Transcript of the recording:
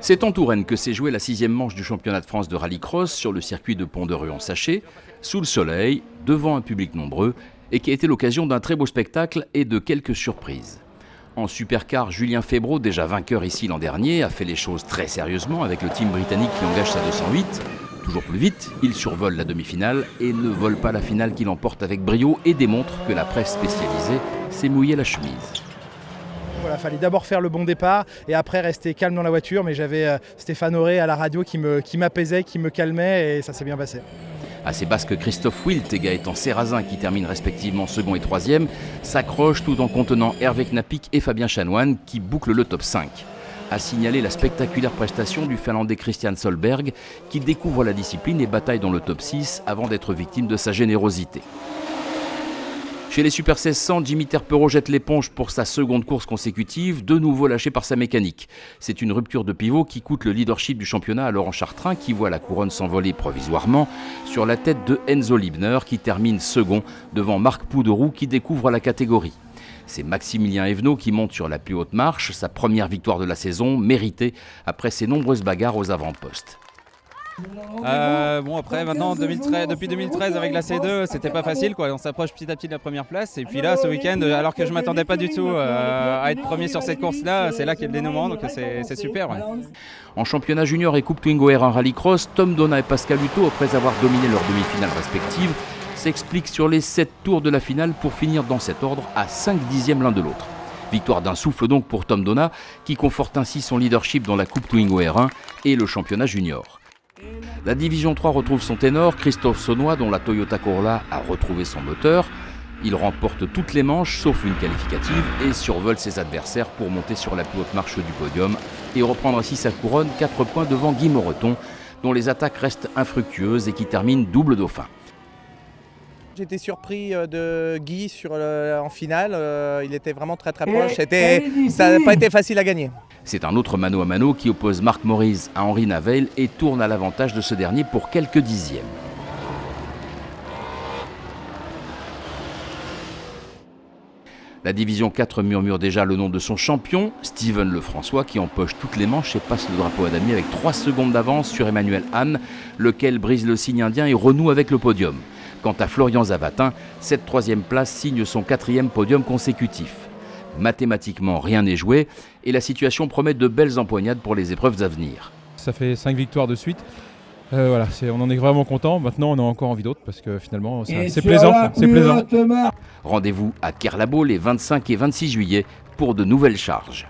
C'est en Touraine que s'est jouée la 6e manche du championnat de France de rallycross sur le circuit de Pont-de-Ruan-Sachet, sous le soleil, devant un public nombreux, et qui a été l'occasion d'un très beau spectacle et de quelques surprises. En supercar, Julien Febvreau, déjà vainqueur ici l'an dernier, a fait les choses très sérieusement avec le team britannique qui engage sa 208. Toujours plus vite, il survole la demi-finale et ne vole pas la finale qu'il emporte avec brio et démontre que la presse spécialisée s'est mouillée la chemise. Voilà, fallait d'abord faire le bon départ et après rester calme dans la voiture, mais j'avais Stéphane Auré à la radio qui m'apaisait, qui me calmait et ça s'est bien passé. À ces Basques, Christophe Wilt et Gaëtan Serrazin, qui terminent respectivement second et troisième, s'accrochent tout en contenant Hervé Knapik et Fabien Chanoine qui bouclent le top 5. À signaler la spectaculaire prestation du Finlandais Christian Solberg qui découvre la discipline et bataille dans le top 6 avant d'être victime de sa générosité. Chez les Super 1600, Jimmy Terpereau jette l'éponge pour sa seconde course consécutive, de nouveau lâché par sa mécanique. C'est une rupture de pivot qui coûte le leadership du championnat à Laurent Chartrain qui voit la couronne s'envoler provisoirement sur la tête de Enzo Libner qui termine second devant Marc Pouderoux qui découvre la catégorie. C'est Maximilien Evenot qui monte sur la plus haute marche, sa première victoire de la saison, méritée après ses nombreuses bagarres aux avant-postes. Après maintenant depuis 2013 avec la C2 c'était pas facile quoi. On s'approche petit à petit de la première place et puis là ce week-end alors que je m'attendais pas du tout à être premier sur cette course là, c'est là qu'il y a le dénouement donc c'est super. Ouais. En championnat junior et Coupe Twingo R1 Rallycross, Tom Donat et Pascal Hutto, après avoir dominé leurs demi-finales respectives, s'expliquent sur les 7 tours de la finale pour finir dans cet ordre à 5 dixièmes l'un de l'autre. Victoire d'un souffle donc pour Tom Donat qui conforte ainsi son leadership dans la Coupe Twingo R1 et le championnat junior. La division 3 retrouve son ténor, Christophe Saunois, dont la Toyota Corolla a retrouvé son moteur. Il remporte toutes les manches, sauf une qualificative, et survole ses adversaires pour monter sur la plus haute marche du podium et reprendre ainsi sa couronne, 4 points devant Guy Moreton, dont les attaques restent infructueuses et qui termine double dauphin. J'étais surpris de Guy en finale, il était vraiment très proche, ça n'a pas été facile à gagner. C'est un autre mano à mano qui oppose Marc Maurice à Henri Navel et tourne à l'avantage de ce dernier pour quelques dixièmes. La division 4 murmure déjà le nom de son champion, Steven Lefrançois, qui empoche toutes les manches et passe le drapeau à damier avec 3 secondes d'avance sur Emmanuel Hahn, lequel brise le signe indien et renoue avec le podium. Quant à Florian Zavatin, cette 3e place signe son 4e podium consécutif. Mathématiquement, rien n'est joué et la situation promet de belles empoignades pour les épreuves à venir. Ça fait 5 victoires de suite. On en est vraiment content. Maintenant, on a encore envie d'autres parce que finalement, c'est plaisant. Rendez-vous à Kerlabo les 25 et 26 juillet pour de nouvelles charges.